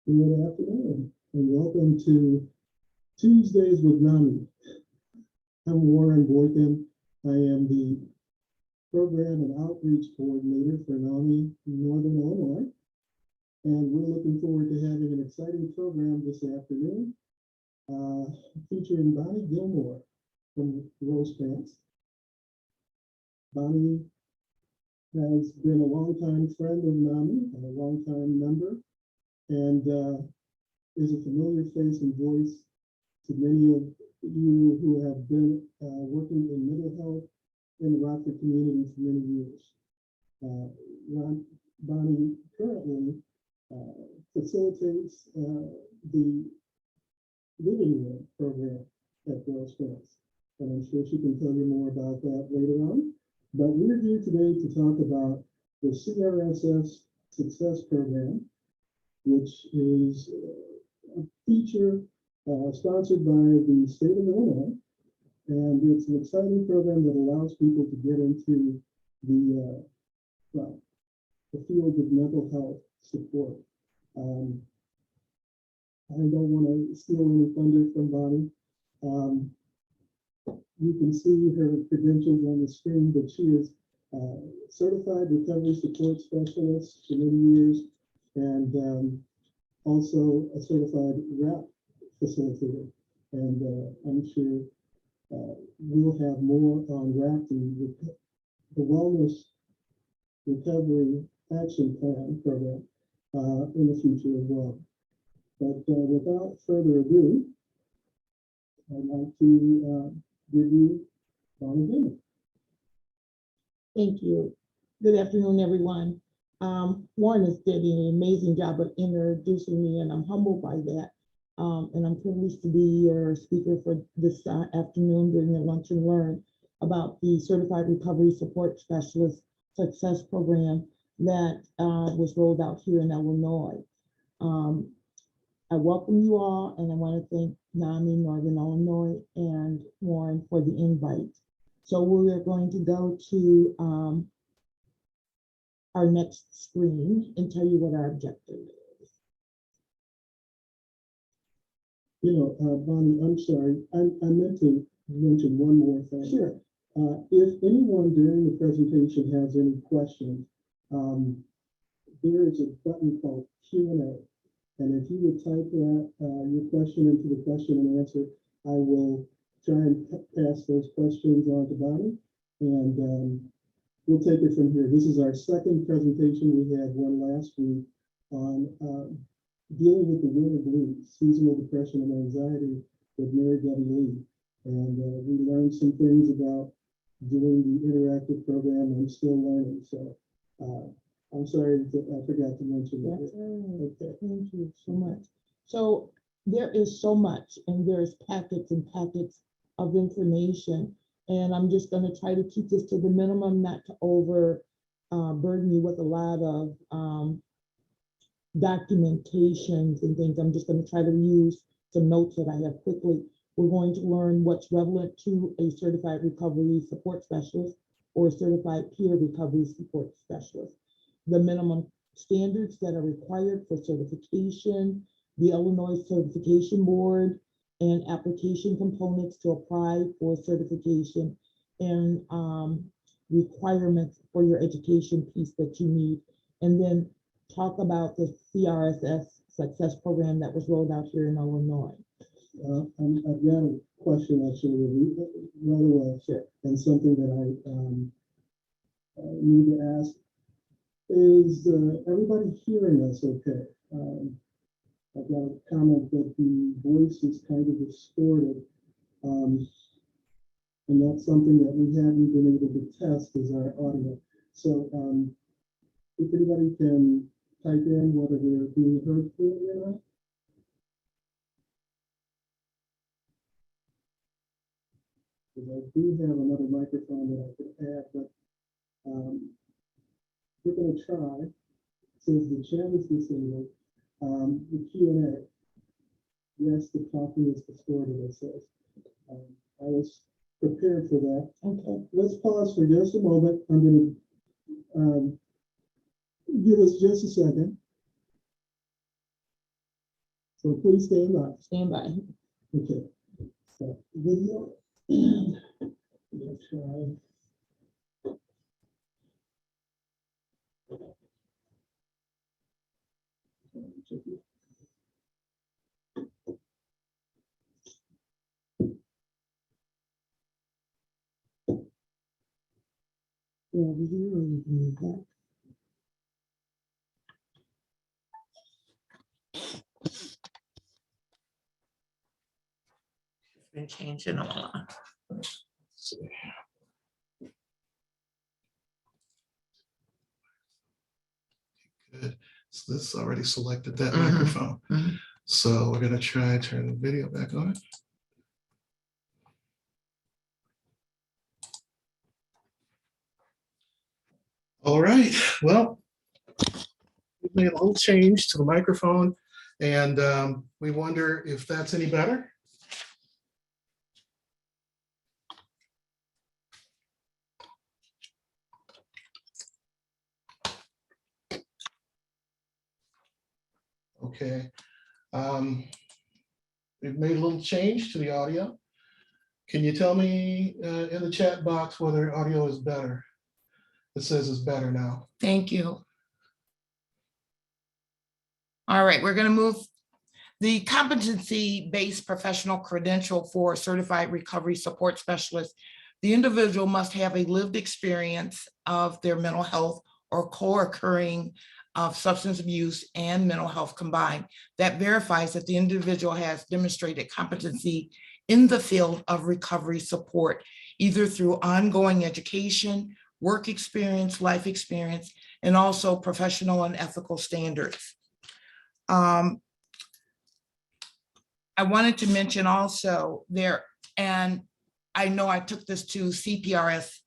Good afternoon, and welcome to Tuesdays with NAMI. I'm Warren Boykin. I am the Program and Outreach Coordinator for NAMI Northern Illinois, and we're looking forward to having an exciting program this afternoon featuring Bonnie Gilmore from Rosecrans. Bonnie has been a longtime friend of NAMI and a longtime member, and is a familiar face and voice to many of you who have been working in mental health in the Rockford community for many years. Bonnie currently facilitates the Living Room program at Rosecrans, and I'm sure she can tell you more about that later on. But we're here today to talk about the CRSS Success Program, which is a feature sponsored by the state of Illinois. And it's an exciting program that allows people to get into the field of mental health support. I don't want to steal any thunder from Bonnie. You can see her credentials on the screen, but she is certified recovery support specialist for many years, and also a certified RAP facilitator. And I'm sure we'll have more on RAP, the Wellness Recovery Action Plan program in the future as well. But without further ado, I'd like to give you Bonnie Gilmore. Thank you. Good afternoon, everyone. Warren has did an amazing job of introducing me, and I'm humbled by that. And I'm privileged to be your speaker for this afternoon during the Lunch and Learn about the Certified Recovery Support Specialist Success Program that was rolled out here in Illinois. I welcome you all, and I want to thank NAMI Northern Illinois and Warren for the invite. So we are going to go to our next screen and tell you what our objective is. Bonnie, I'm sorry. I meant to mention one more thing. Sure. If anyone during the presentation has any questions, there is a button called Q&A. And if you would type that, your question into the question and answer, I will try and pass those questions on to Bonnie, and we'll take it from here. This is our second presentation. We had one last week on dealing with the winter blues, seasonal depression and anxiety with Mary W. Lee. And we learned some things about doing the interactive program. I'm still learning, so I'm sorry I forgot to mention that. That's right. Okay. Thank you so much. So there is so much, and there's packets and packets of information. And I'm just going to try to keep this to the minimum, not to burden you with a lot of documentations and things. I'm just going to try to use some notes that I have quickly. We're going to learn what's relevant to a certified recovery support specialist or a certified peer recovery support specialist, the minimum standards that are required for certification, the Illinois Certification Board, and application components to apply for certification, and requirements for your education piece that you need. And then talk about the CRSS Success Program that was rolled out here in Illinois. I've got a question actually right away. Sure. And something that I need to ask. Is everybody hearing us okay? I've got a comment that the voice is kind of distorted. And that's something that we haven't been able to test as our audio. So if anybody can type in whether we're being heard clearly or not. Because I do have another microphone that I could add, but we're going to try, since the chat is disabled, the Q&A. Yes, the talking is distorted, it says. I was prepared for that. Okay. Let's pause for just a moment. I'm going to give us just a second. So please stand by. Stand by. Okay. So video. And let's try. Yeah, over here, or you can move that. Been changing a lot. Good. So this already selected that Mhm. microphone. Mhm. So we're gonna try turn the video back on. All right, well, we've made a little change to the microphone and we wonder if that's any better. Okay. We've made a little change to the audio. Can you tell me in the chat box whether audio is better? It says it's better now. Thank you. All right, we're going to move the competency-based professional credential for certified recovery support specialist. The individual must have a lived experience of their mental health or co-occurring of substance abuse and mental health combined that verifies that the individual has demonstrated competency in the field of recovery support, either through ongoing education, work experience, life experience, and also professional and ethical standards. I wanted to mention also there, and I know I took this to CPRS,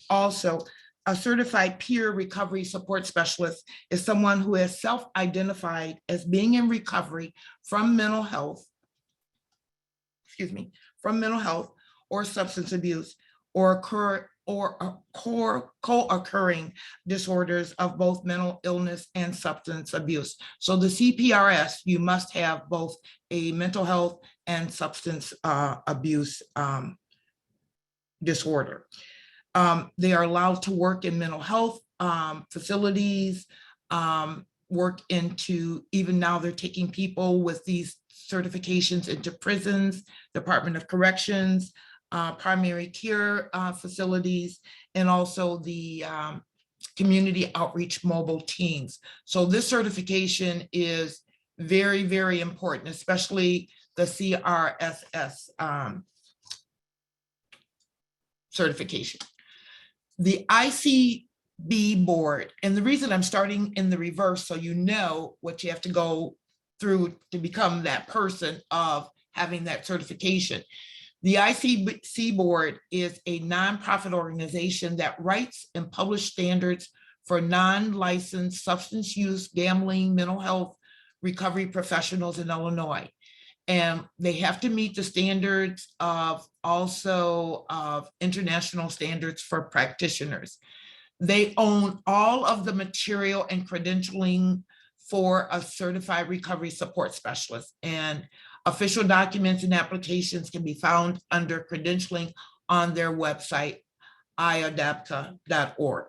also, a certified peer recovery support specialist is someone who has self-identified as being in recovery from mental health, or substance abuse or co-occurring disorders of both mental illness and substance abuse. So the CPRS, you must have both a mental health and substance abuse disorder. They are allowed to work in mental health facilities, work into, even now they're taking people with these certifications into prisons, Department of Corrections, primary care facilities, and also the community outreach mobile teams. So this certification is very, very important, especially the CRSS certification. The ICB board, and the reason I'm starting in the reverse, so you know what you have to go through to become that person of having that certification. The ICB board is a nonprofit organization that writes and publishes standards for non-licensed substance use, gambling, mental health recovery professionals in Illinois. And they have to meet the standards of also of international standards for practitioners. They own all of the material and credentialing for a certified recovery support specialist, and official documents and applications can be found under credentialing on their website, iadapta.org.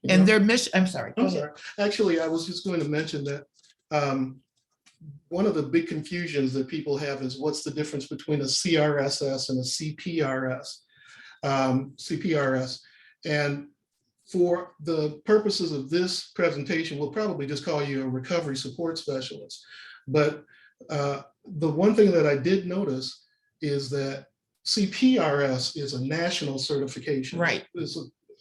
And their mission, I'm sorry. I'm sorry. Actually, I was just going to mention that one of the big confusions that people have is what's the difference between a CRSS and a CPRS. And for the purposes of this presentation, we'll probably just call you a recovery support specialist. But the one thing that I did notice is that CPRS is a national certification. Right.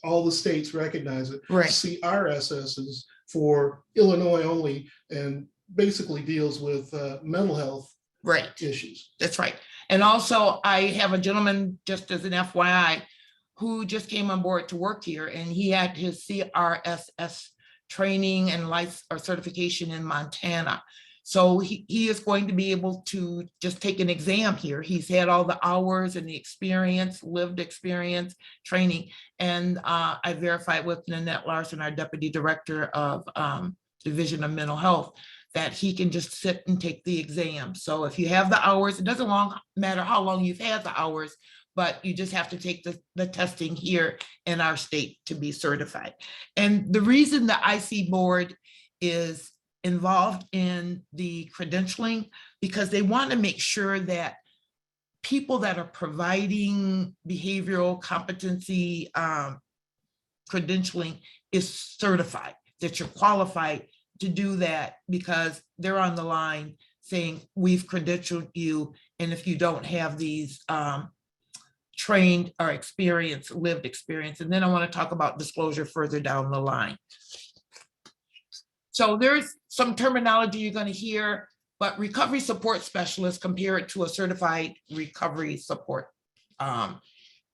All the states recognize it. Right. CRSS is for Illinois only and basically deals with mental health issues. That's right. And also I have a gentleman, just as an FYI, who just came on board to work here, and he had his CRSS training and life or certification in Montana. So he is going to be able to just take an exam here. He's had all the hours and the experience, lived experience, training. And I verified with Nanette Larson, our Deputy Director of Division of Mental Health, that he can just sit and take the exam. So if you have the hours, it doesn't matter how long you've had the hours, but you just have to take the testing here in our state to be certified. And the reason the IC board is involved in the credentialing, because they want to make sure that people that are providing behavioral competency credentialing is certified, that you're qualified to do that, because they're on the line saying, we've credentialed you, and if you don't have these trained or lived experience. And then I want to talk about disclosure further down the line. So there's some terminology you're going to hear, but recovery support specialist, compare it to a certified recovery support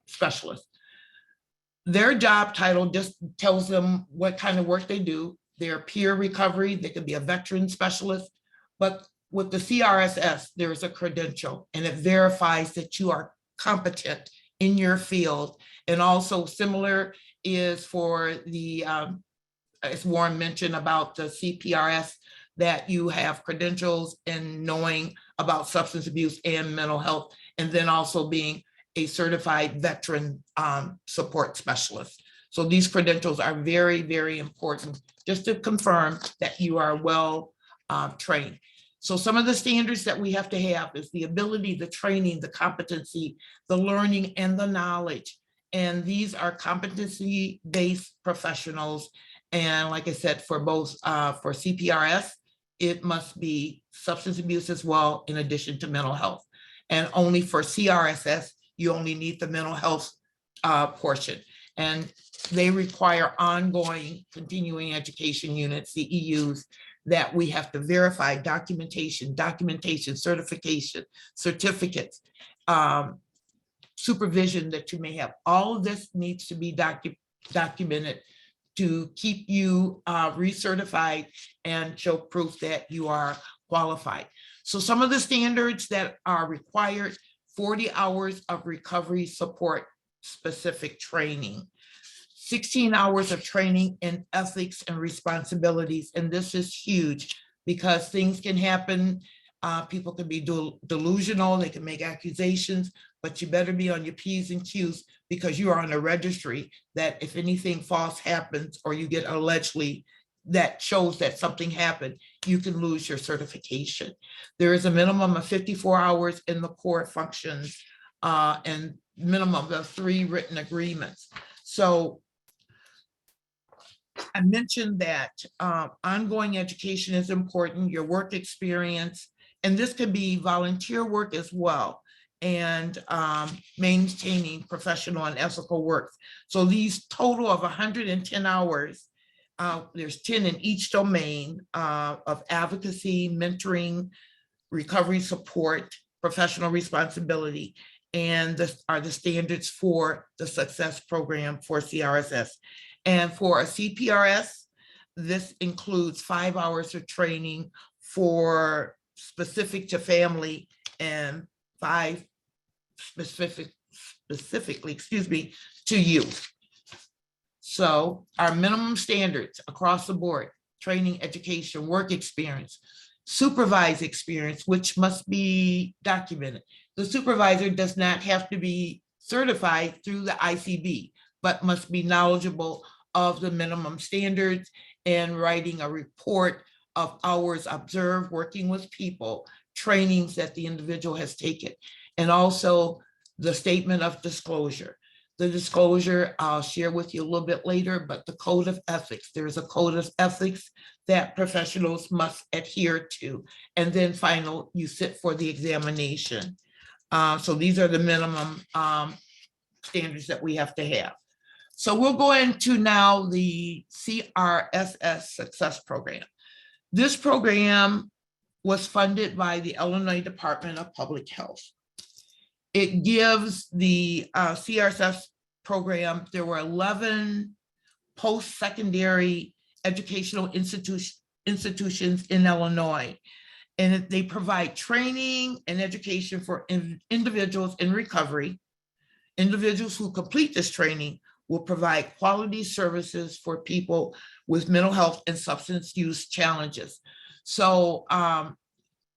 specialist. Their job title just tells them what kind of work they do. They're peer recovery, they could be a veteran specialist, but with the CRSS, there's a credential and it verifies that you are competent in your field. And also similar is for the, as Warren mentioned about the CPRS, that you have credentials in knowing about substance abuse and mental health, and then also being a certified veteran support specialist. So these credentials are very, very important, just to confirm that you are well trained. So some of the standards that we have to have is the ability, the training, the competency, the learning, and the knowledge. And these are competency-based professionals. And like I said, for both for CPRS, it must be substance abuse as well, in addition to mental health. And only for CRSS, you only need the mental health portion. And they require ongoing continuing education units, CEUs, that we have to verify documentation, certification, certificates, supervision that you may have. All of this needs to be documented to keep you recertified and show proof that you are qualified. So some of the standards that are required: 40 hours of recovery support specific training, 16 hours of training in ethics and responsibilities. And this is huge because things can happen. People can be delusional, they can make accusations, but you better be on your P's and Q's, because you are on a registry that if anything false happens or you get allegedly that shows that something happened, you can lose your certification. There is a minimum of 54 hours in the core functions and minimum of 3 written agreements. So I mentioned that ongoing education is important, your work experience, and this could be volunteer work as well, and maintaining professional and ethical work. So these total of 110 hours, there's 10 in each domain of advocacy, mentoring, recovery support, professional responsibility, and this are the standards for the success program for CRSS. And for a CPRS, this includes 5 hours of training for specific to family and 5 specifically, to youth. So our minimum standards across the board: training, education, work experience, supervised experience, which must be documented. The supervisor does not have to be certified through the ICB, but must be knowledgeable of the minimum standards and writing a report of hours observed working with people, trainings that the individual has taken, and also the statement of disclosure. The disclosure I'll share with you a little bit later, but the code of ethics, there's a code of ethics that professionals must adhere to. And then final, you sit for the examination. So these are the minimum standards that we have to have. So we'll go into now the CRSS Success Program. This program was funded by the Illinois Department of Public Health. It gives the CRSS program, there were 11 post-secondary educational institutions in Illinois, and they provide training and education for individuals in recovery. Individuals who complete this training will provide quality services for people with mental health and substance use challenges. So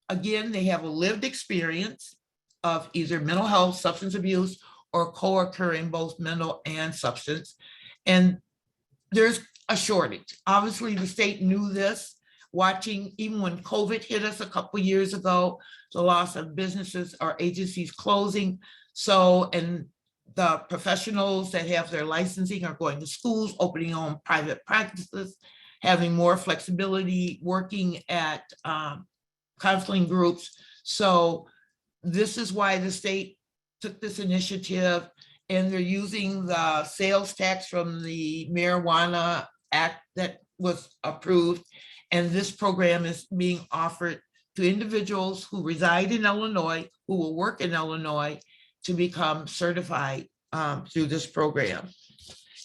again, they have a lived experience of either mental health, substance abuse, or co-occurring both mental and substance. And there's a shortage. Obviously, the state knew this, watching even when COVID hit us a couple years ago, the loss of businesses or agencies closing. So, and the professionals that have their licensing are going to schools, opening on private practices, having more flexibility, working at counseling groups. So this is why the state took this initiative, and they're using the sales tax from the Marijuana Act that was approved. And this program is being offered to individuals who reside in Illinois, who will work in Illinois, to become certified through this program.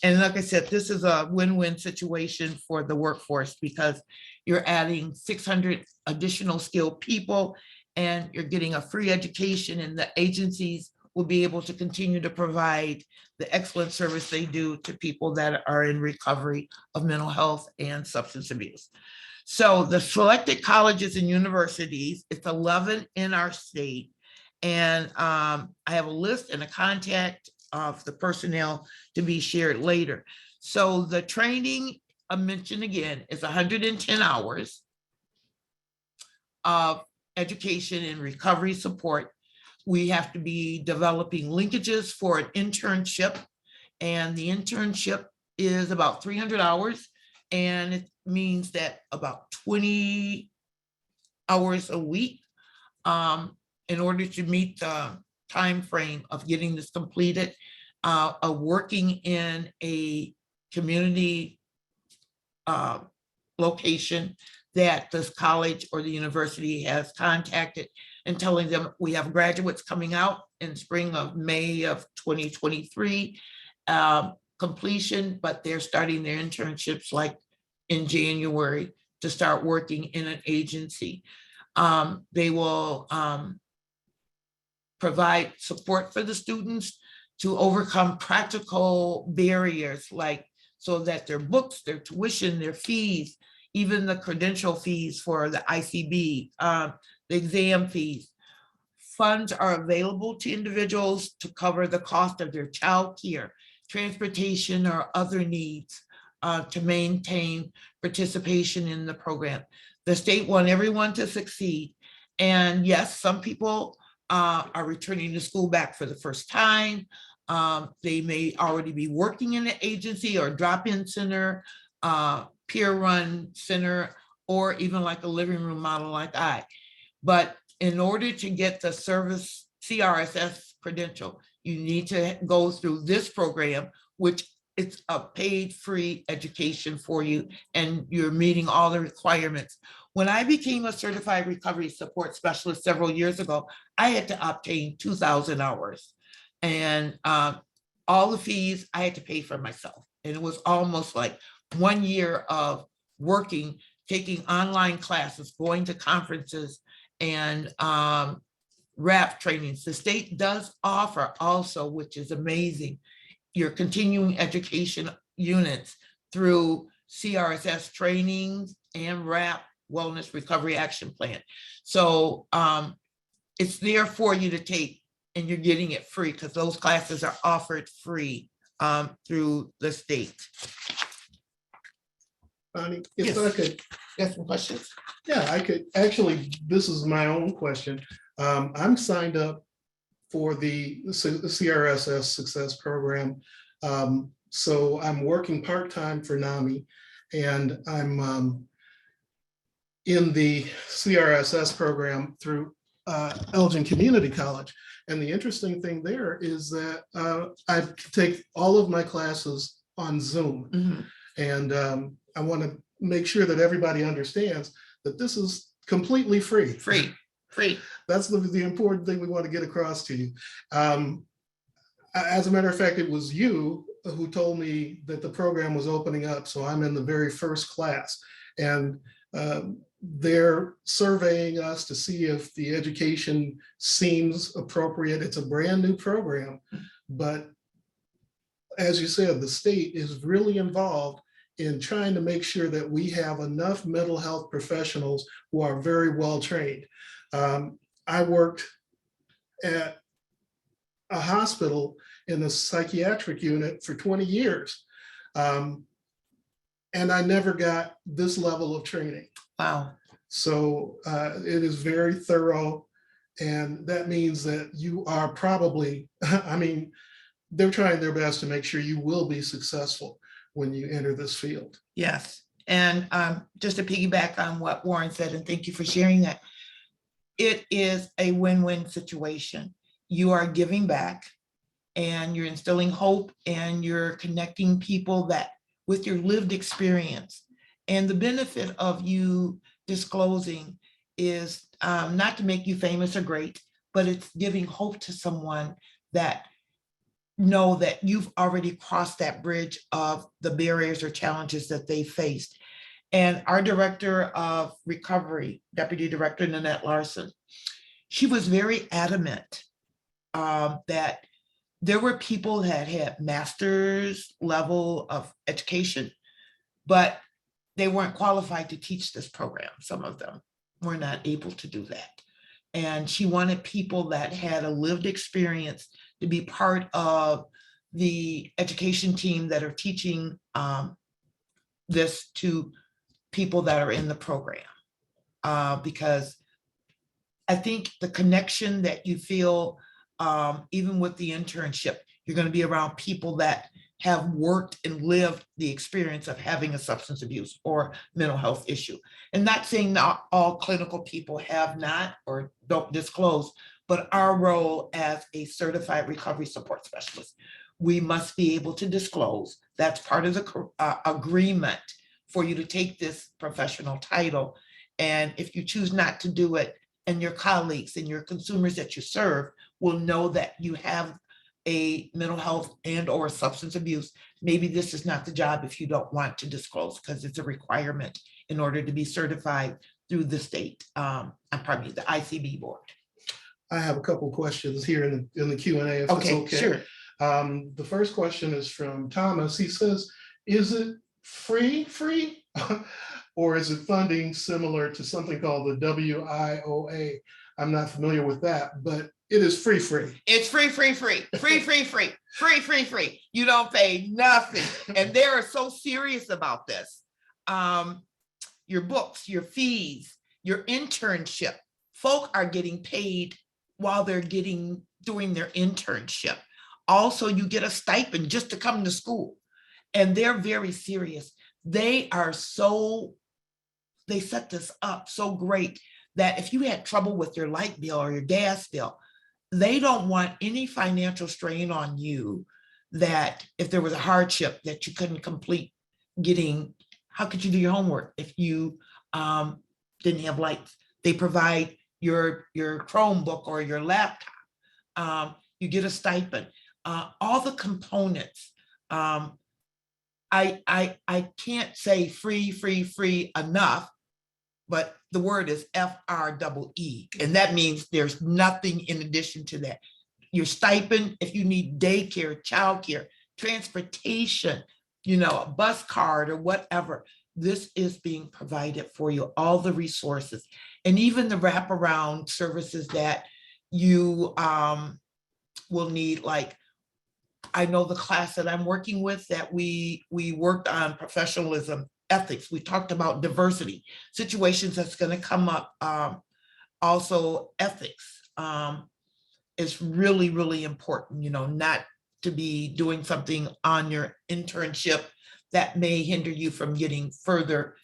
And like I said, this is a win-win situation for the workforce, because you're adding 600 additional skilled people and you're getting a free education, and the agencies will be able to continue to provide the excellent service they do to people that are in recovery of mental health and substance abuse. So the selected colleges and universities, it's 11 in our state. And I have a list and a contact of the personnel to be shared later. So the training, I mentioned again, is 110 hours of education and recovery support. We have to be developing linkages for an internship, and the internship is about 300 hours, and it means that about 20 hours a week in order to meet the time frame of getting this completed, of working in a community location that this college or the university has contacted, and telling them we have graduates coming out in spring of May of 2023 completion, but they're starting their internships like in January to start working in an agency. They will provide support for the students to overcome practical barriers, like so that their books, their tuition, their fees, even the credential fees for the ICB, the exam fees. Funds are available to individuals to cover the cost of their child care, transportation, or other needs to maintain participation in the program. The state wants everyone to succeed. And yes, some people are returning to school back for the first time. They may already be working in an agency or drop-in center, peer-run center, or even like a living room model like I. But in order to get the service CRSS credential, you need to go through this program, which it's a paid free education for you, and you're meeting all the requirements. When I became a certified recovery support specialist several years ago, I had to obtain 2,000 hours, and all the fees I had to pay for myself. And it was almost like 1 year of working, taking online classes, going to conferences, and RAP trainings. The state does offer also, which is amazing, your continuing education units through CRSS trainings and RAP, Wellness Recovery Action Plan. So it's there for you to take, and you're getting it free because those classes are offered free through the state. Bonnie, if Yes. I could, Got some questions? yeah, I could, actually, this is my own question. I'm signed up for the CRSS Success Program. So I'm working part-time for NAMI, and I'm in the CRSS program through Elgin Community College. And the interesting thing there is that I take all of my classes on Zoom. Mm-hmm. And I want to make sure that everybody understands that this is completely free. Free. That's the important thing we want to get across to you. As a matter of fact, it was you who told me that the program was opening up. So I'm in the very first class. And they're surveying us to see if the education seems appropriate. It's a brand new program, but as you said, the state is really involved in trying to make sure that we have enough mental health professionals who are very well trained. I worked at a hospital in a psychiatric unit for 20 years. And I never got this level of training. Wow. So it is very thorough. And that means that you are probably, I mean, they're trying their best to make sure you will be successful when you enter this field. Yes. And just to piggyback on what Warren said, and thank you for sharing that, it is a win-win situation. You are giving back and you're instilling hope and you're connecting people that with your lived experience. And the benefit of you disclosing is not to make you famous or great, but it's giving hope to someone that know that you've already crossed that bridge of the barriers or challenges that they faced. And our director of recovery, Deputy Director Nanette Larson, she was very adamant that there were people that had master's level of education, but they weren't qualified to teach this program. Some of them were not able to do that. And she wanted people that had a lived experience to be part of the education team that are teaching this to people that are in the program. Because I think the connection that you feel, even with the internship, you're going to be around people that have worked and lived the experience of having a substance abuse or mental health issue. And not saying that all clinical people have not or don't disclose, but our role as a certified recovery support specialist, we must be able to disclose. That's part of the agreement for you to take this professional title. And if you choose not to do it, and your colleagues and your consumers that you serve will know that you have a mental health and or substance abuse, maybe this is not the job if you don't want to disclose, because it's a requirement in order to be certified through the state, pardon me, the ICB board. I have a couple questions here in the Q&A, if it's okay. Sure. The first question is from Thomas. He says, is it free? Or is it funding similar to something called the WIOA? I'm not familiar with that, but it is free. It's free. You don't pay nothing. And they are so serious about this. Your books, your fees, your internship, folk are getting paid while they're doing their internship. Also, you get a stipend just to come to school. And they're very serious. They set this up so great that if you had trouble with your light bill or your gas bill, they don't want any financial strain on you, that if there was a hardship that you couldn't complete how could you do your homework if you didn't have lights? They provide your Chromebook or your laptop. You get a stipend. All the components. I can't say free enough, but the word is FREE, and that means there's nothing in addition to that. Your stipend, if you need daycare, childcare, transportation, a bus card or whatever, this is being provided for you, all the resources, and even the wraparound services that you will need. Like, I know the class that I'm working with, that we worked on professionalism, ethics. We talked about diversity, situations that's going to come up. Also, ethics is really, really important, not to be doing something on your internship that may hinder you from getting further,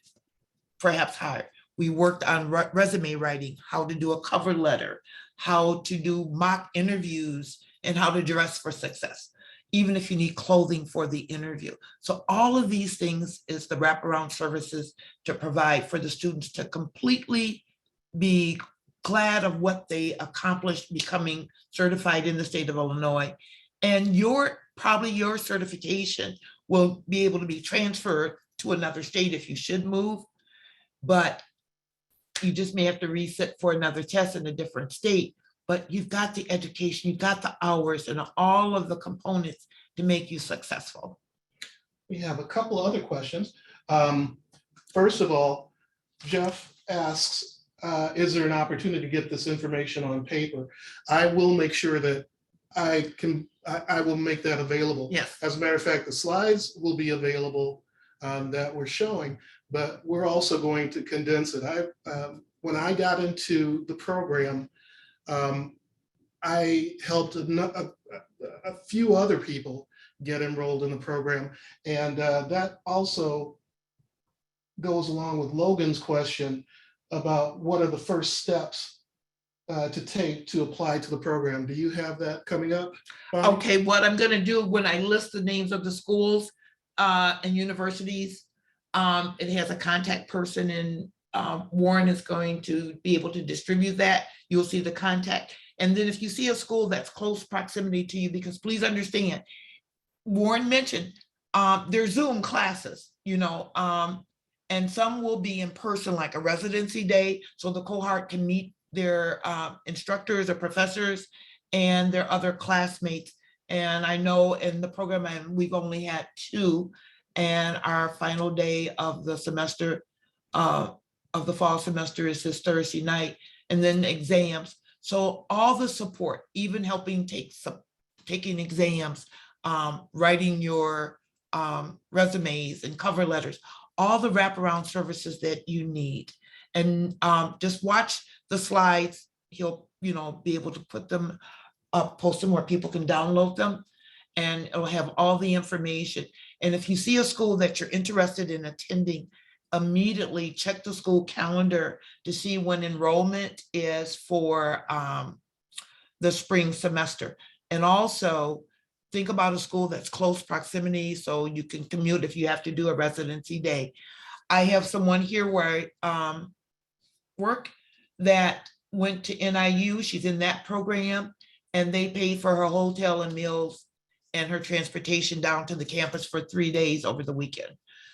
perhaps higher. We worked on resume writing, how to do a cover letter, how to do mock interviews, and how to dress for success, even if you need clothing for the interview. So all of these things is the wraparound services to provide for the students to completely be glad of what they accomplished becoming certified in the state of Illinois. And probably your certification will be able to be transferred to another state if you should move, but you just may have to resit for another test in a different state. But you've got the education, you've got the hours and all of the components to make you successful. We have a couple other questions. First of all, Jeff asks, is there an opportunity to get this information on paper? I will make sure that I will make that available. Yes. As a matter of fact, the slides will be available that we're showing, but we're also going to condense it. When I got into the program, I helped a few other people get enrolled in the program. And that also goes along with Logan's question about what are the first steps to take to apply to the program. Do you have that coming up, Bonnie? Okay, what I'm gonna do when I list the names of the schools and universities, it has a contact person, and Warren is going to be able to distribute that. You'll see the contact. And then if you see a school that's close proximity to you, because please understand, Warren mentioned there's Zoom classes, and some will be in person, like a residency day, so the cohort can meet their instructors or professors and their other classmates. And I know in the program, we've only had 2, and our final day of the semester, of the fall semester, is this Thursday night, and then exams. So all the support, even helping taking exams, writing your resumes and cover letters, all the wraparound services that you need. And just watch the slides. He'll, be able to put them up, post them where people can download them, and it'll have all the information. And if you see a school that you're interested in attending, immediately check the school calendar to see when enrollment is for the spring semester. And also think about a school that's close proximity so you can commute if you have to do a residency day. I have someone here where I work that went to NIU. She's in that program, and they paid for her hotel and meals and her transportation down to the campus for 3 days over the weekend.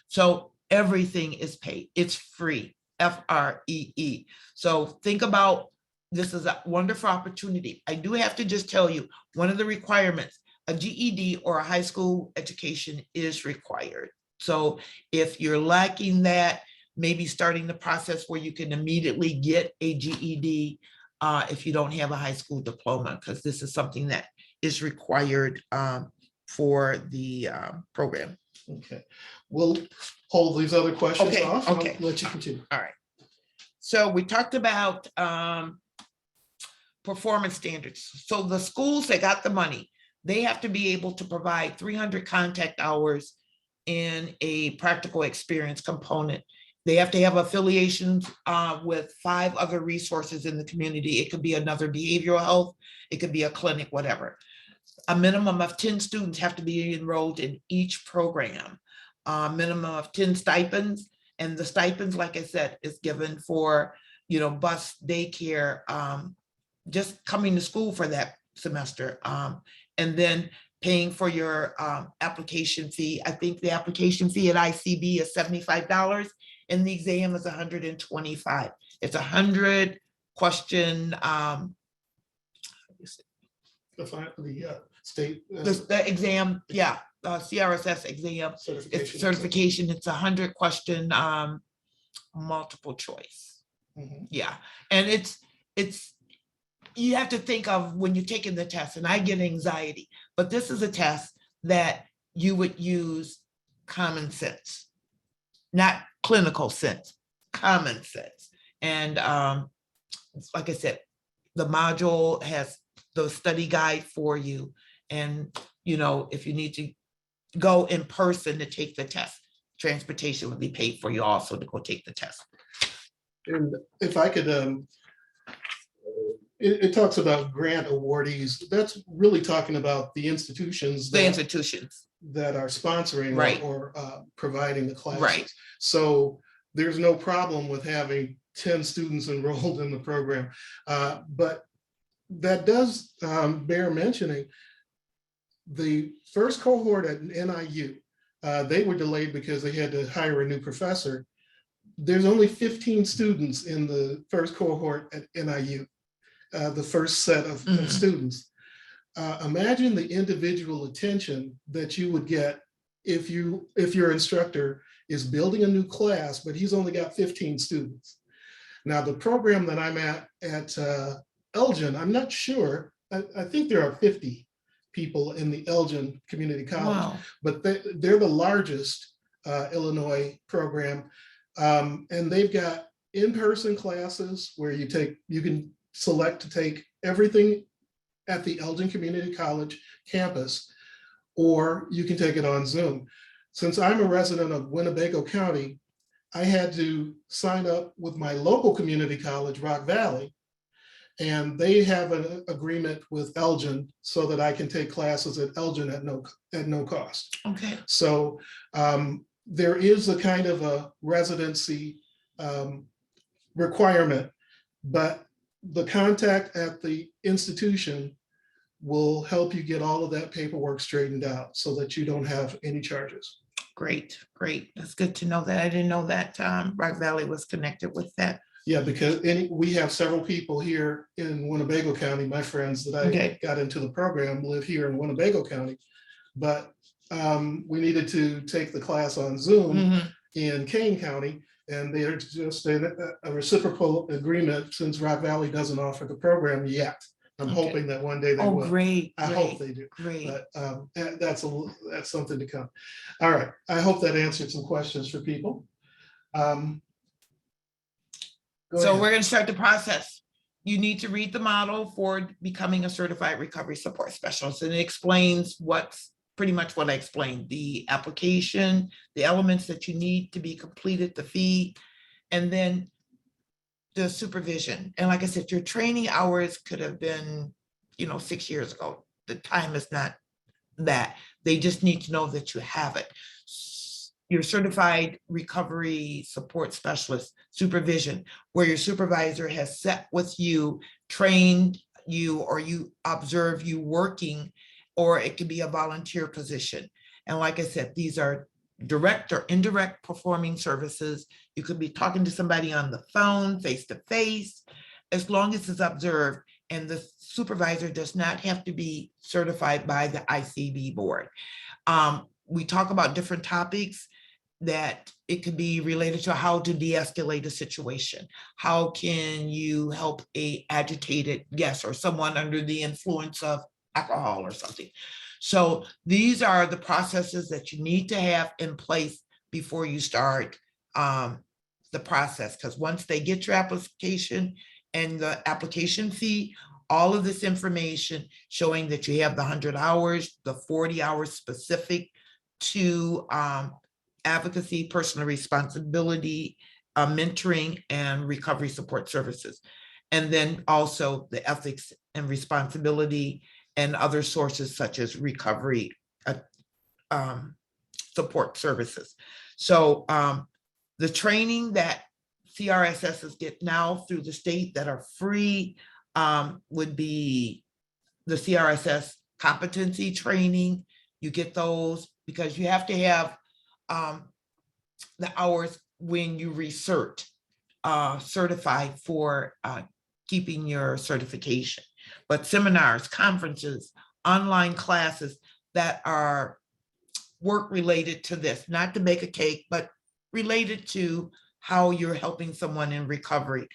So everything is paid. It's free, FREE. So think about, this is a wonderful opportunity. I do have to just tell you, one of the requirements, a GED or a high school education is required. So if you're lacking that, maybe starting the process where you can immediately get a GED if you don't have a high school diploma, because this is something that is required for the program. Okay, we'll hold these other questions Okay, off. And okay. I'll let you continue. All right. So we talked about performance standards. So the schools that got the money, they have to be able to provide 300 contact hours in a practical experience component. They have to have affiliations with 5 other resources in the community. It could be another behavioral health, it could be a clinic, whatever. A minimum of 10 students have to be enrolled in each program. Minimum of 10 stipends, and the stipends, like I said, is given for, bus, daycare, just coming to school for that semester, and then paying for your application fee. I think the application fee at ICB is $75, and the exam is $125. It's 100 question. The state The exam, yeah, CRSS exam, it's certification. It's 100 question multiple choice. Mhm. Yeah, and it's you have to think of when you're taking the test, and I get anxiety, but this is a test that you would use common sense, not clinical sense, common sense. And like I said, the module has the study guide for you. And, if you need to go in person to take the test, transportation would be paid for you also to go take the test. And if I could, it talks about grant awardees. That's really talking about the institutions The institutions, that are sponsoring Right. or providing the classes. Right. So there's no problem with having 10 students enrolled in the program. But that does bear mentioning. The first cohort at NIU, they were delayed because they had to hire a new professor. There's only 15 students in the first cohort at NIU, the first set of Mhm. students. imagine the individual attention that you would get if your instructor is building a new class, but he's only got 15 students. Now, the program that I'm at Elgin, I'm not sure. I think there are 50 people in the Elgin Community College, Wow. but they're the largest Illinois program. And they've got in-person classes where you can select to take everything at the Elgin Community College campus, or you can take it on Zoom. Since I'm a resident of Winnebago County, I had to sign up with my local community college, Rock Valley, and they have an agreement with Elgin so that I can take classes at Elgin at no cost. Okay. So there is a kind of a residency requirement, but the contact at the institution will help you get all of that paperwork straightened out so that you don't have any charges. Great, great. That's good to know that. I didn't know that Rock Valley was connected with that. Yeah, because we have several people here in Winnebago County, my friends that I got into the program live here in Winnebago County, but we needed to take the class on Zoom in Kane County, and they're just a reciprocal agreement since Rock Valley doesn't offer the program yet. I'm hoping that one day they will. Great. I hope they do. Great. But that's something to come. All right. I hope that answered some questions for people. Go So ahead. we're going to start the process. You need to read the model for becoming a certified recovery support specialist, and it explains pretty much what I explained: the application, the elements that you need to be completed, the fee, and then the supervision. And like I said, your training hours could have been, 6 years ago. The time is not that. They just need to know that you have it. Your certified recovery support specialist supervision, where your supervisor has sat with you, trained you, or you observe you working, or it could be a volunteer position. And like I said, these are direct or indirect performing services. You could be talking to somebody on the phone, face to face, as long as it's observed, and the supervisor does not have to be certified by the ICB board. We talk about different topics that it could be related to how to de-escalate a situation. How can you help a agitated guest or someone under the influence of alcohol or something? So these are the processes that you need to have in place before you start the process, because once they get your application and the application fee, all of this information showing that you have the 100 hours, the 40 hours specific to advocacy, personal responsibility, mentoring, and recovery support services. And then also the ethics and responsibility and other sources such as recovery support services. So the training that CRSSs get now through the state that are free would be the CRSS competency training. You get those because you have to have the hours when you research certified for keeping your certification. But seminars, conferences, online classes that are work related to this, not to bake a cake, but related to how you're helping someone in recovery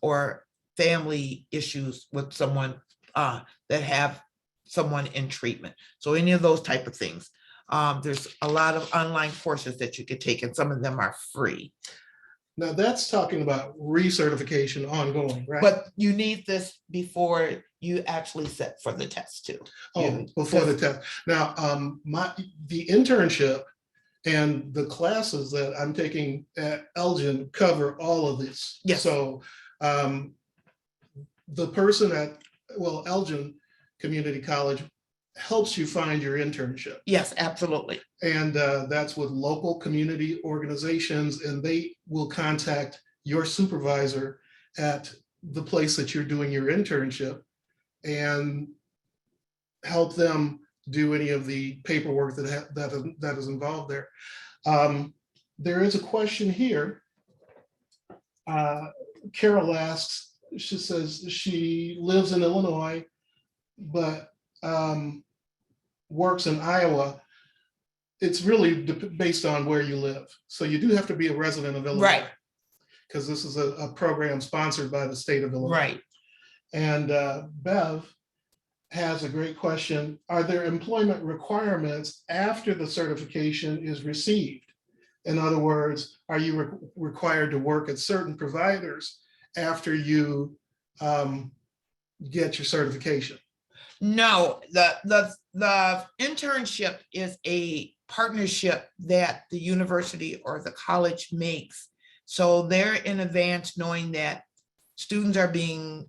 or family issues with someone that have someone in treatment. So any of those type of things. There's a lot of online courses that you could take, and some of them are free. Now that's talking about recertification ongoing, right? But you need this before you actually sit for the test too. Oh, before the test. Now, the internship and the classes that I'm taking at Elgin cover all of this. Yes. So the person at, Elgin Community College helps you find your internship. Yes, absolutely. And that's with local community organizations, and they will contact your supervisor at the place that you're doing your internship and help them do any of the paperwork that is involved there. There is a question here. Carol asks, she says she lives in Illinois, but works in Iowa, it's really based on where you live. So you do have to be a resident of Illinois. Right. Because this is a program sponsored by the state of Illinois. Right. And Bev has a great question. Are there employment requirements after the certification is received? In other words, are you required to work at certain providers after you get your certification? No, the internship is a partnership that the university or the college makes. So they're in advance knowing that students are being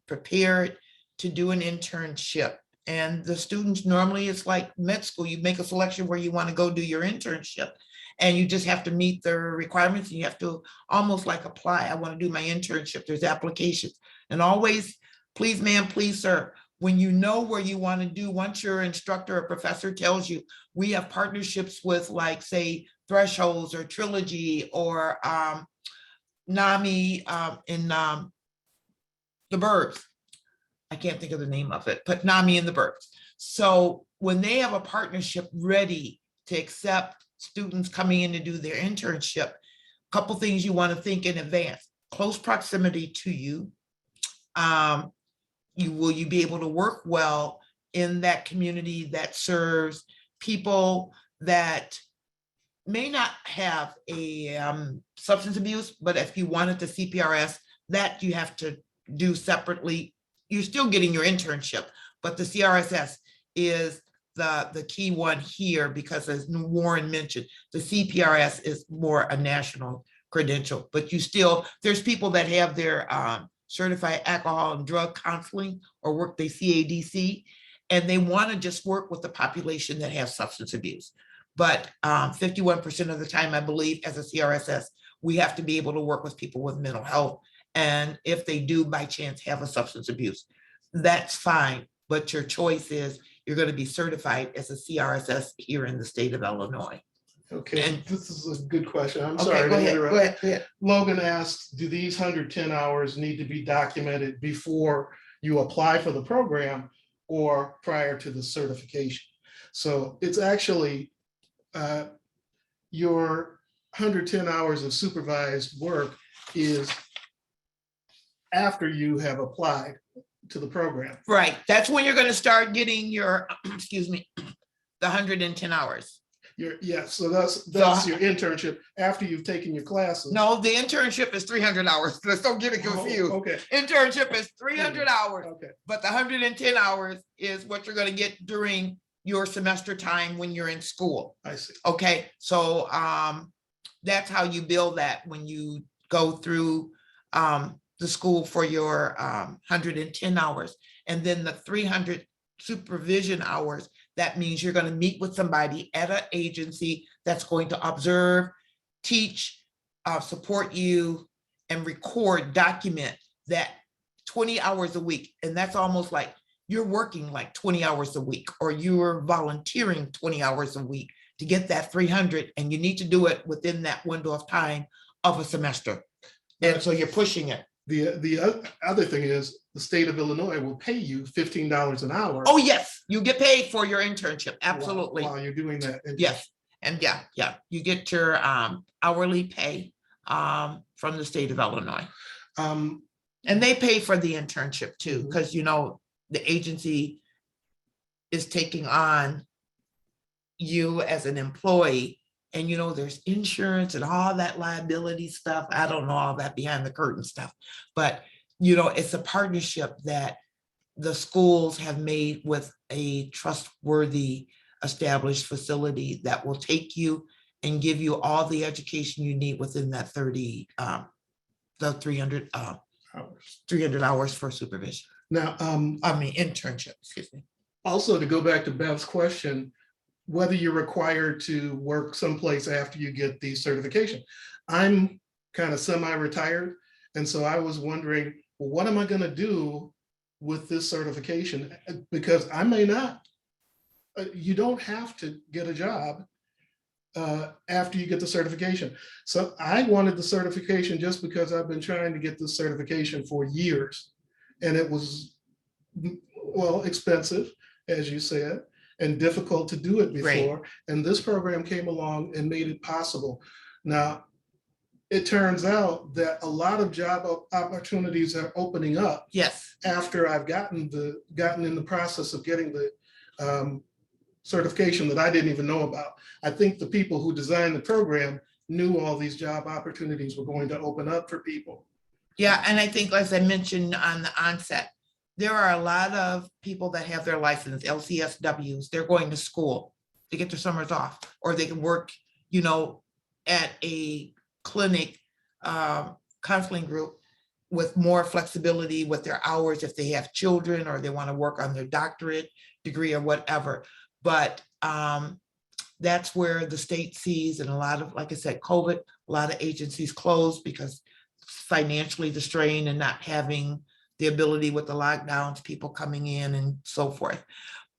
prepared to do an internship. And the students, normally it's like med school, you make a selection where you want to go do your internship. And you just have to meet the requirements, and you have to almost like apply. I want to do my internship. There's applications. And always, please, ma'am, please, sir, when you know where you want to do, once your instructor or professor tells you, we have partnerships with, like, say, Thresholds or Trilogy or NAMI in the Burbs. I can't think of the name of it, but NAMI in the Burbs. So when they have a partnership ready to accept students coming in to do their internship, a couple things you want to think in advance: close proximity to you. Will you be able to work well in that community that serves people that may not have a substance abuse, but if you wanted the CPRS, that you have to do separately. You're still getting your internship, but the CRSS is the key one here, because as Warren mentioned, the CPRS is more a national credential, but there's people that have their certified alcohol and drug counseling or work the CADC, and they want to just work with the population that has substance abuse. But 51% of the time, I believe, as a CRSS, we have to be able to work with people with mental health. And if they do by chance have a substance abuse, that's fine. But your choice is you're going to be certified as a CRSS here in the state of Illinois. Okay, And- this is a good question. I'm Okay, sorry go to ahead, interrupt. go ahead. Logan asks, do these 110 hours need to be documented before you apply for the program or prior to the certification? So it's actually your 110 hours of supervised work is after you have applied to the program. Right, that's when you're going to start getting your, excuse me, the 110 hours. So that's your internship after you've taken your classes. No, the internship is 300 hours. Let's don't get it confused. Oh, okay, Internship is 300 hours, okay, but the 110 hours is what you're going to get during your semester time when you're in school. I see. Okay, so that's how you build that when you go through the school for your 110 hours. And then the 300 supervision hours, that means you're going to meet with somebody at an agency that's going to observe, teach, support you, and document that 20 hours a week. And that's almost like you're working like 20 hours a week, or you're volunteering 20 hours a week to get that 300, and you need to do it within that window of time of a semester. And so you're pushing it. The other thing is the state of Illinois will pay you $15 an hour. Oh, yes, you get paid for your internship. Absolutely. While you're doing that. Yes. And yeah, you get your hourly pay from the state of Illinois. And they pay for the internship too, because the agency is taking on you as an employee, and there's insurance and all that liability stuff. I don't know all that behind the curtain stuff, but it's a partnership that the schools have made with a trustworthy established facility that will take you and give you all the education you need within that 300 hours for supervision. Now, Internship, excuse me. also to go back to Bev's question, whether you're required to work someplace after you get the certification. I'm kind of semi-retired. And so I was wondering, well, what am I going to do with this certification? Because I may not, you don't have to get a job after you get the certification. So I wanted the certification just because I've been trying to get this certification for years. And it was, well, expensive. as you said, and difficult to do it Right. before. And this program came along and made it possible. Now, it turns out that a lot of job opportunities are opening up Yes, after I've gotten in the process of getting the certification that I didn't even know about. I think the people who designed the program knew all these job opportunities were going to open up for people. yeah, and I think, as I mentioned on the onset, there are a lot of people that have their license, LCSWs, they're going to school to get their summers off, or they can work, at a clinic, counseling group with more flexibility with their hours if they have children or they want to work on their doctorate degree or whatever. But that's where the state sees, and a lot of, like I said, COVID, a lot of agencies closed because financially the strain and not having the ability with the lockdowns, people coming in and so forth.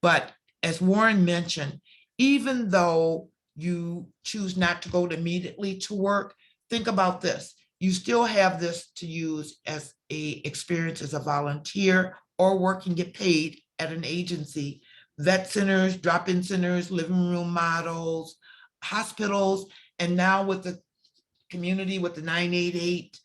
But as Warren mentioned, even though you choose not to go immediately to work, think about this. You still have this to use as a experience as a volunteer or work and get paid at an agency. Vet centers, drop-in centers, living room models, hospitals, and now with the community with the 988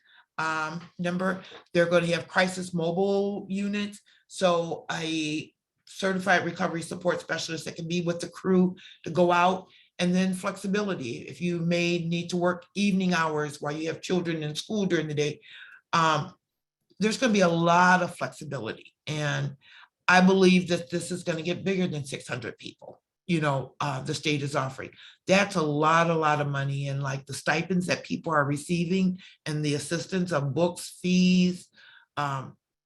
number, they're going to have crisis mobile units. So a certified recovery support specialist that can be with the crew to go out, and then flexibility. If you may need to work evening hours while you have children in school during the day, there's going to be a lot of flexibility. And I believe that this is going to get bigger than 600 people, the state is offering. That's a lot of money. And like the stipends that people are receiving and the assistance of books, fees,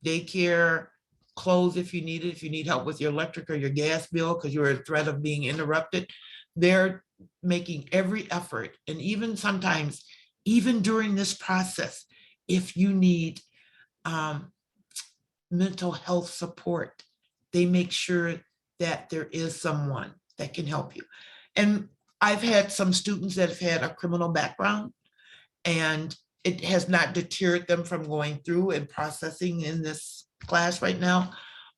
daycare, clothes if you need it, if you need help with your electric or your gas bill because you're at threat of being interrupted, they're making every effort. And even sometimes, even during this process, if you need mental health support, they make sure that there is someone that can help you. And I've had some students that have had a criminal background, and it has not deterred them from going through and processing in this class right now.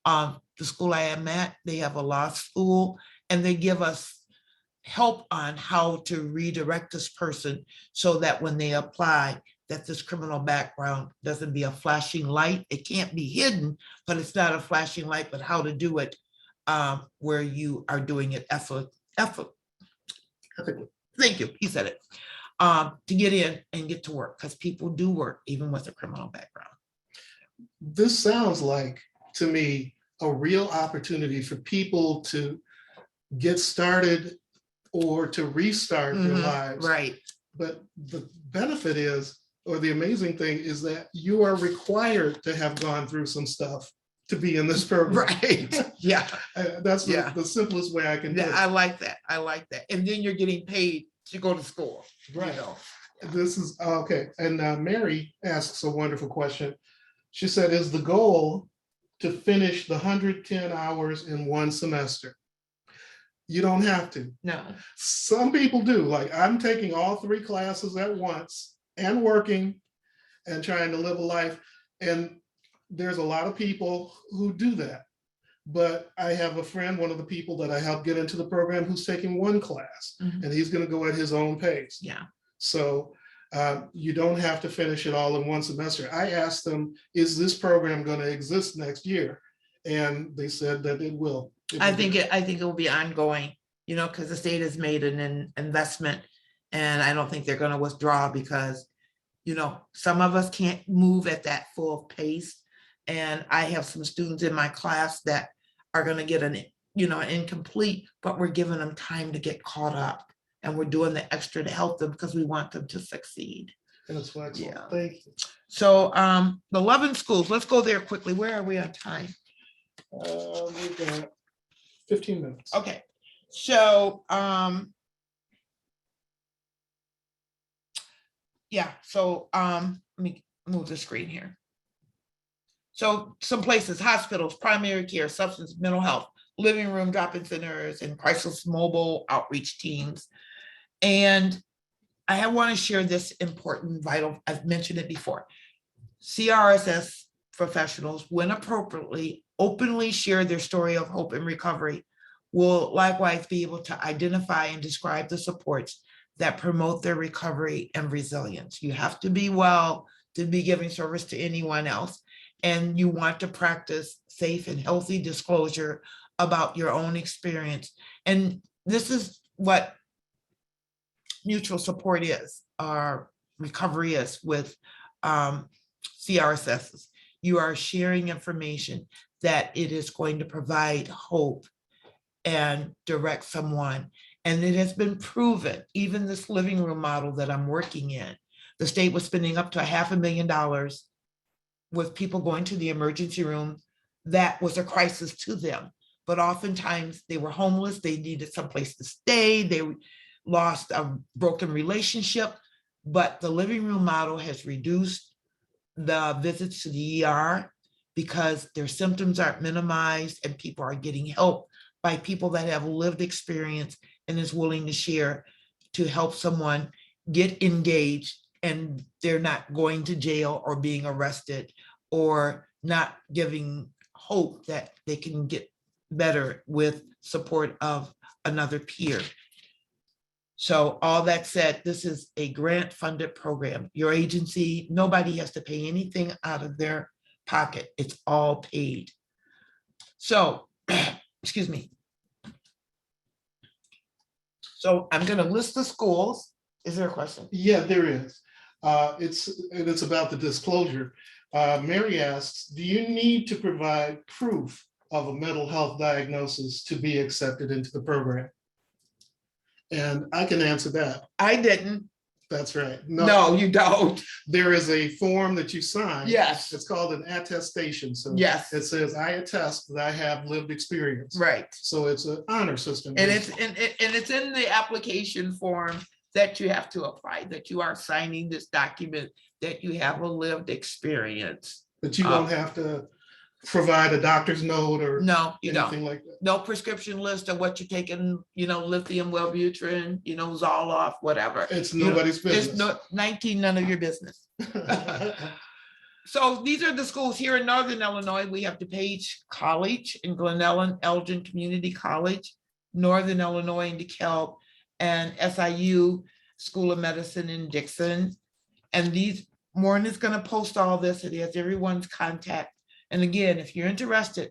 The school I am at, they have a law school, and they give us help on how to redirect this person so that when they apply, that this criminal background doesn't be a flashing light. It can't be hidden, but it's not a flashing light, but how to do it where you are doing it ethically. Thank you, he said it. To get in and get to work, because people do work even with a criminal background. This sounds like, to me, a real opportunity for people to get started or to restart their lives. Right. But the benefit is, or the amazing thing is that you are required to have gone through some stuff to be in this program. Right. Yeah. That's Yeah. the simplest way I can do Yeah, it. I like that. I like that. And then you're getting paid to go to school. Right. You know. This is okay. And Mary asks a wonderful question. She said, is the goal to finish the 110 hours in one semester? You don't have to. No. Some people do. Like, I'm taking all 3 classes at once and working and trying to live a life. And there's a lot of people who do that. But I have a friend, one of the people that I helped get into the program, who's taking 1 class, and he's going to go at his own pace. Yeah. So you don't have to finish it all in one semester. I asked them, is this program going to exist next year? And they said that it will. I think it will be ongoing, because the state has made an investment, and I don't think they're going to withdraw because, some of us can't move at that full pace. And I have some students in my class that are going to get an incomplete, but we're giving them time to get caught up, and we're doing the extra to help them because we want them to succeed. That's excellent. Yeah. Thank you. So the Loving Schools, let's go there quickly. Where are we on time? We've got 15 minutes. Okay, so yeah, so let me move the screen here. So some places, hospitals, primary care, substance, mental health, living room drop-in centers, and crisis mobile outreach teams. And I want to share this important, vital, I've mentioned it before. CRSS professionals, when appropriately, openly share their story of hope and recovery will likewise be able to identify and describe the supports that promote their recovery and resilience. You have to be well to be giving service to anyone else. And you want to practice safe and healthy disclosure about your own experience. And this is what mutual support is, or recovery is with CRSSs. You are sharing information that it is going to provide hope and direct someone. And it has been proven, even this living room model that I'm working in, the state was spending up to $500,000 with people going to the emergency room. That was a crisis to them. But oftentimes they were homeless, they needed someplace to stay, they lost a broken relationship, but the living room model has reduced the visits to the ER because their symptoms aren't minimized and people are getting help by people that have lived experience and is willing to share to help someone get engaged, and they're not going to jail or being arrested or not giving hope that they can get better with support of another peer. So all that said, this is a grant funded program. Your agency, nobody has to pay anything out of their pocket. It's all paid. So, excuse me. So I'm going to list the schools. Is there a question? Yeah, there is. It's about the disclosure. Mary asks, do you need to provide proof of a mental health diagnosis to be accepted into the program? And I can answer that. I didn't. That's right. No, you don't. There is a form that you sign. Yes. It's called an attestation. So Yes. it says, I attest that I have lived experience. Right. So it's an honor system. And it's in the application form that you have to apply, that you are signing this document, that you have a lived experience. But you don't have to provide a doctor's note or No, you anything don't. like that. No prescription list of what you're taking, lithium, Wellbutrin, Zoloft, whatever. It's nobody's It's business. 19, none of your business. So these are the schools here in Northern Illinois. We have DuPage College in Glen Ellen, Elgin Community College, Northern Illinois in DeKalb, and SIU School of Medicine in Dixon. And Maureen is going to post all this. It has everyone's contact. And again, if you're interested,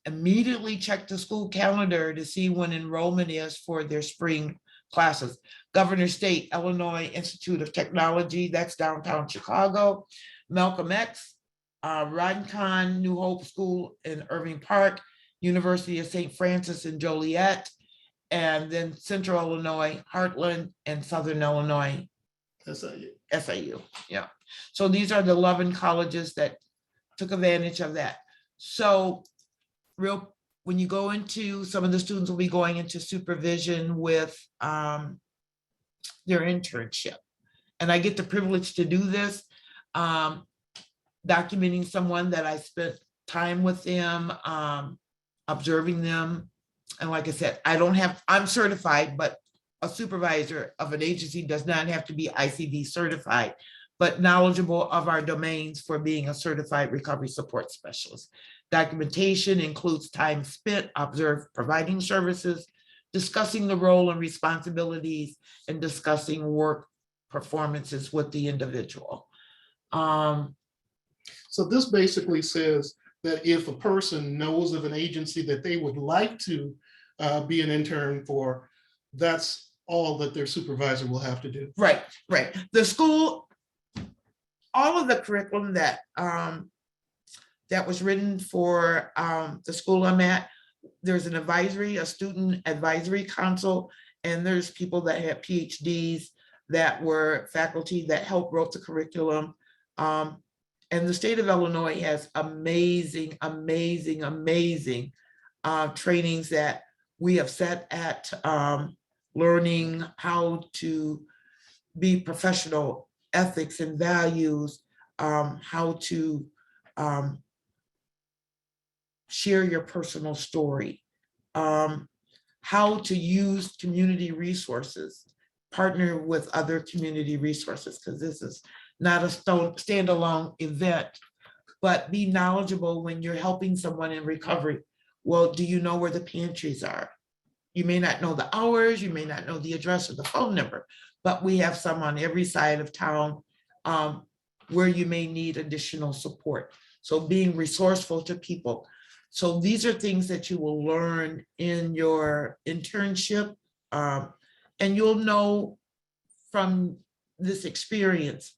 immediately check the school calendar to see when enrollment is for their spring classes. Governor State, Illinois Institute of Technology, that's downtown Chicago. Malcolm X, Rincon New Hope School in Irving Park, University of St. Francis in Joliet, and then Central Illinois, Heartland, and Southern Illinois, SIU. Yeah. So these are the 11 colleges that took advantage of that. So when you go into, some of the students will be going into supervision with their internship. And I get the privilege to do this, documenting someone that I spent time with them, observing them. And like I said, I'm certified, but a supervisor of an agency does not have to be ICD certified, but knowledgeable of our domains for being a certified recovery support specialist. Documentation includes time spent providing services, discussing the role and responsibilities, and discussing work performances with the individual. So this basically says that if a person knows of an agency that they would like to be an intern for, that's all that their supervisor will have to do. Right. The school, all of the curriculum that was written for the school I'm at, there's a student advisory council, and there's people that have PhDs that were faculty that helped wrote the curriculum. And the state of Illinois has amazing trainings that we have set at learning how to be professional, ethics and values, how to share your personal story, how to use community resources, partner with other community resources, because this is not a standalone event. but be knowledgeable when you're helping someone in recovery. Well, do you know where the pantries are? You may not know the hours, you may not know the address or the phone number, but we have some on every side of town where you may need additional support. So being resourceful to people. So these are things that you will learn in your internship. And you'll know from this experience,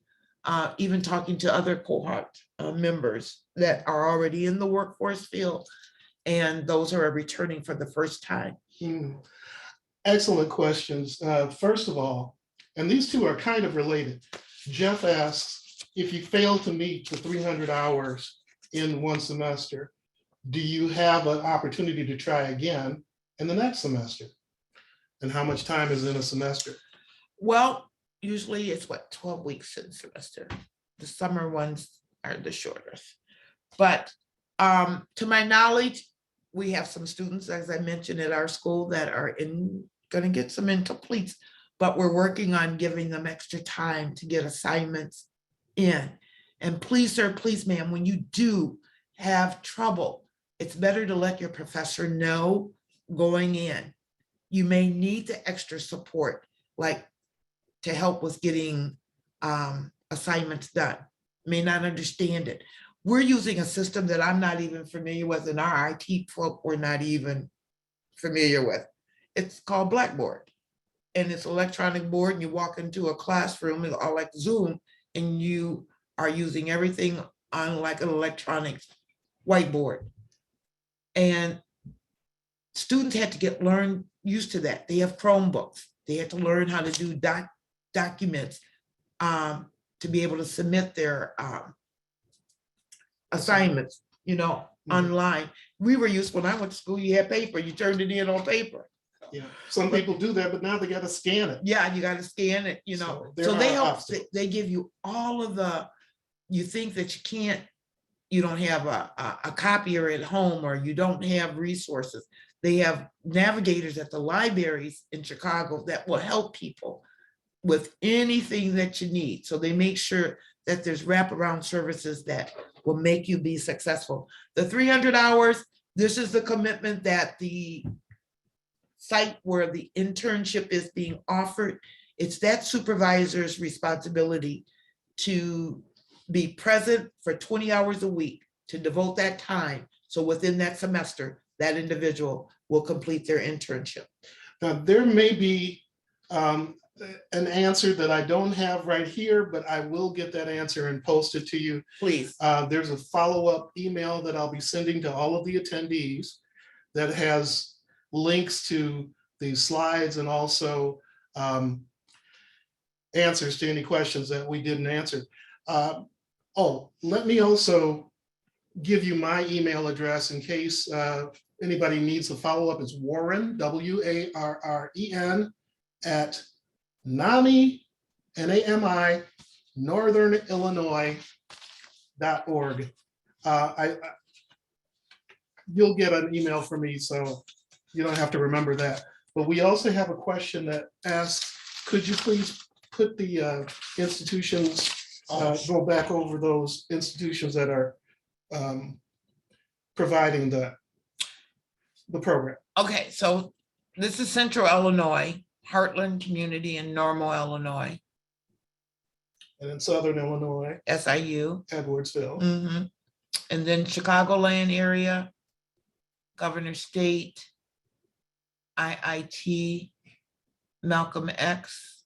even talking to other cohort members that are already in the workforce field and those who are returning for the first time. Excellent questions. First of all, and these two are kind of related. Jeff asks, if you fail to meet the 300 hours in one semester, do you have an opportunity to try again in the next semester? And how much time is in a semester? Well, usually it's 12 weeks in a semester. The summer ones are the shortest. But to my knowledge, we have some students, as I mentioned, at our school that are gonna get some incompletes, but we're working on giving them extra time to get assignments in. And please, sir, please, ma'am, when you do have trouble, it's better to let your professor know going in. You may need the extra support, like to help with getting assignments done. May not understand it. We're using a system that I'm not even familiar with, and our IT folk were not even familiar with. It's called Blackboard. And it's electronic board, and you walk into a classroom, or like Zoom, and you are using everything on like an electronic whiteboard. And students had to learn used to that. They have Chromebooks. They had to learn how to do documents to be able to submit their assignments, online. We were used, when I went to school, you had paper, you turned it in on paper. Yeah, some people do that, but now they got to scan it. Yeah, you got to scan it, So there So they are help, obstacles. they give you all of you think that you don't have a copier at home, or you don't have resources. They have navigators at the libraries in Chicago that will help people with anything that you need. So they make sure that there's wraparound services that will make you be successful. The 300 hours, this is the commitment that the site where the internship is being offered. It's that supervisor's responsibility to be present for 20 hours a week, to devote that time. So within that semester, that individual will complete their internship. Now, there may be an answer that I don't have right here, but I will get that answer and post it to you. Please. There's a follow-up email that I'll be sending to all of the attendees that has links to these slides and also answers to any questions that we didn't answer. Let me also give you my email address in case anybody needs a follow-up. It's Warren, WARREN, at NAMI, NAMI, northernillinois.org. You'll get an email from me, so you don't have to remember that. But we also have a question that asks, could you please put the institutions, go back over those institutions that are providing the program? Okay, so this is Central Illinois, Heartland Community in Normal, Illinois, And in Southern Illinois, SIU. Edwardsville. Mhm. And then Chicagoland area, Governor State, IIT, Malcolm X,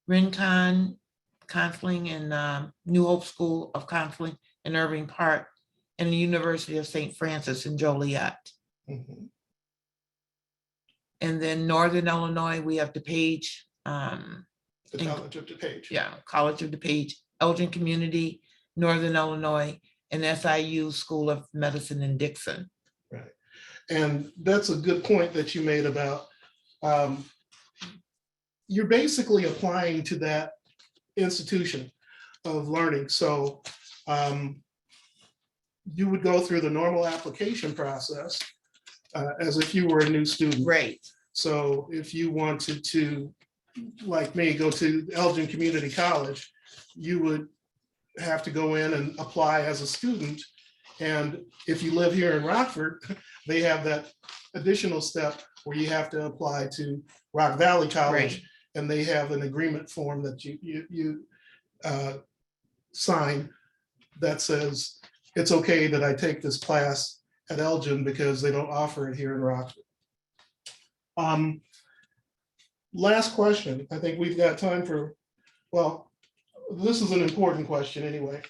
Rincon, Counseling, and New Hope School of Counseling in Irving Park, and the University of St. Francis in Joliet. Mhm. And then Northern Illinois, we have DePage, The College of DuPage. College of DePage, Elgin Community, Northern Illinois, and SIU School of Medicine in Dixon. Right. And that's a good point that you made about you're basically applying to that institution of learning. So you would go through the normal application process as if you were a new student. Right. So if you wanted to, like me, go to Elgin Community College, you would have to go in and apply as a student. And if you live here in Rockford, they have that additional step where you have to apply to Rock Valley College. Right. And they have an agreement form that you sign that says, it's okay that I take this class at Elgin because they don't offer it here in Rockford. Last question. I think we've got time for, well, this is an important question anyway.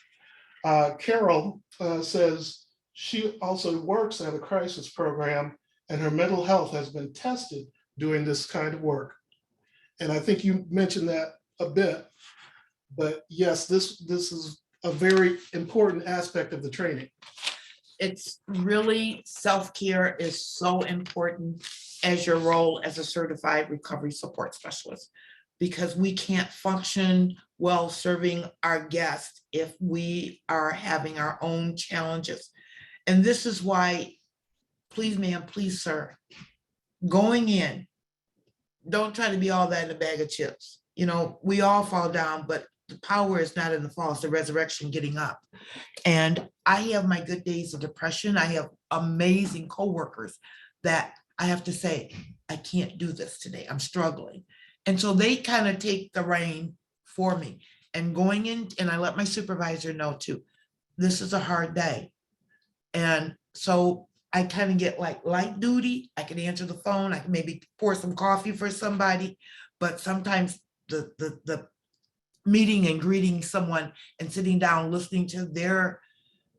Carol says she also works at a crisis program and her mental health has been tested doing this kind of work. And I think you mentioned that a bit, but yes, this is a very important aspect of the training. It's really, self-care is so important as your role as a certified recovery support specialist, because we can't function well serving our guests if we are having our own challenges. And this is why, please ma'am, please sir, going in, don't try to be all that in a bag of chips. You know, we all fall down, but the power is not in the fall, it's the resurrection, getting up. And I have my good days of depression. I have amazing coworkers that I have to say, I can't do this today, I'm struggling. And so they kind of take the reign for me. And going in, and I let my supervisor know too, this is a hard day. And so I kind of get like light duty. I can answer the phone, I can maybe pour some coffee for somebody, but sometimes the meeting and greeting someone and sitting down, listening to their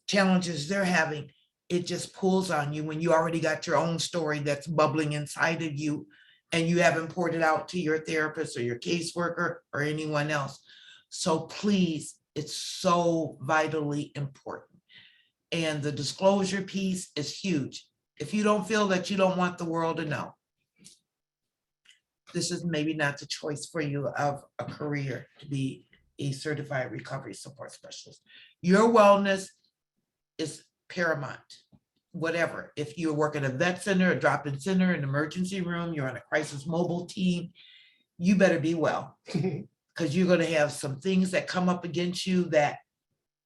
challenges they're having, it just pulls on you when you already got your own story that's bubbling inside of you and you haven't poured it out to your therapist or your caseworker or anyone else. So please, it's so vitally important. And the disclosure piece is huge. If you don't feel that you don't want the world to know, this is maybe not the choice for you of a career to be a certified recovery support specialist. Your wellness is paramount, whatever. If you work at a vet center, a drop-in center, an emergency room, you're on a crisis mobile team, you better be well, because you're going to have some things that come up against you that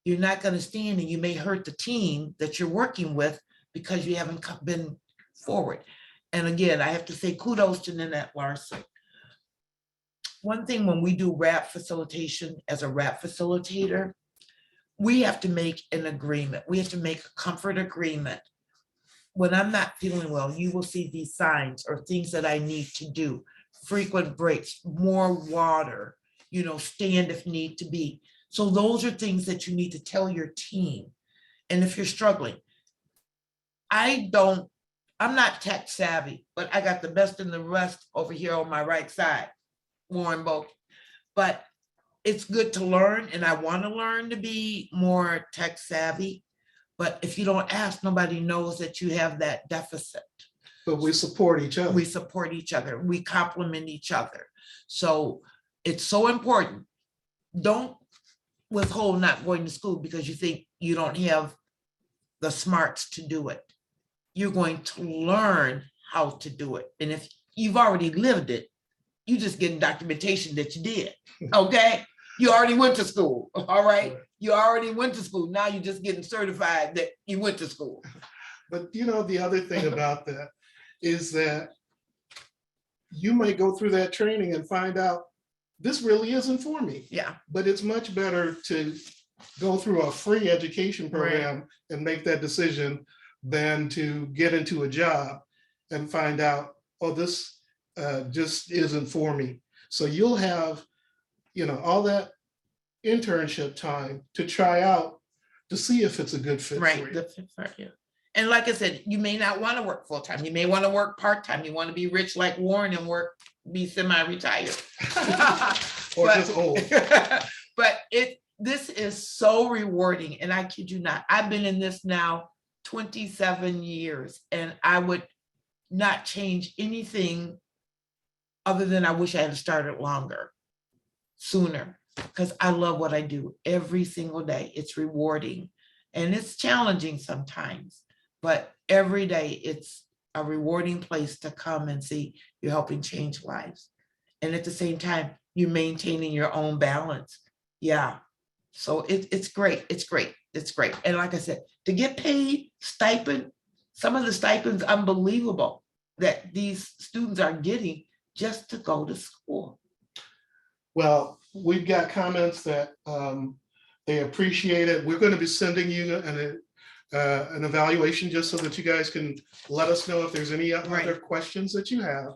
you're not going to stand, and you may hurt the team that you're working with because you haven't been forward. And again, I have to say kudos to Nanette Larson. One thing when we do RAP facilitation as a RAP facilitator, we have to make an agreement. We have to make a comfort agreement. When I'm not feeling well, you will see these signs or things that I need to do. Frequent breaks, more water, you know, stand if need to be. So those are things that you need to tell your team. And if you're struggling, I'm not tech savvy, but I got the best and the rest over here on my right side, Warren Bolt. But it's good to learn, and I want to learn to be more tech savvy. But if you don't ask, nobody knows that you have that deficit. But we support each other. We support each other. We complement each other. So it's so important. Don't withhold not going to school because you think you don't have the smarts to do it. You're going to learn how to do it. And if you've already lived it, you just getting documentation that you did, okay? You already went to school, all right? You already went to school. Now you're just getting certified that you went to school. But you know, the other thing about that is that you might go through that training and find out this really isn't for me. Yeah. But it's much better to go through a free education program and make that decision than to get into a job and find out, oh, this just isn't for me. So you'll have, you know, all that internship time to try out to see if it's a good fit Right. for you. The fit for you. And like I said, you may not want to work full-time. You may want to work part-time. You want to be rich like Warren and be semi-retired. Or But- just old. But this is so rewarding, and I kid you not, I've been in this now 27 years, and I would not change anything other than I wish I had started longer, sooner, because I love what I do every single day. It's rewarding, and it's challenging sometimes, but every day it's a rewarding place to come and see you're helping change lives. And at the same time, you're maintaining your own balance. Yeah, So it's great, it's great, it's great. And like I said, to get paid stipend, some of the stipends unbelievable that these students are getting just to go to school. Well, we've got comments that they appreciate it. We're going to be sending you an evaluation just so that you guys can let us know if there's any other Right. questions that you have.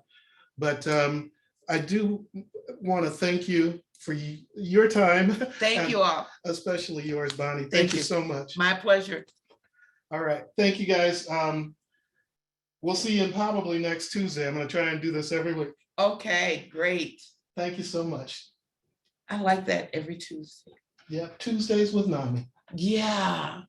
But I do want to thank you for your time, Thank you all. especially yours, Bonnie. Thank Thank you you. so much. My pleasure. All right. Thank you, guys. We'll see you probably next Tuesday. I'm going to try and do this every week. Okay, great. Thank you so much. I like that every Tuesday. Yeah, Tuesdays with Nami. Yeah.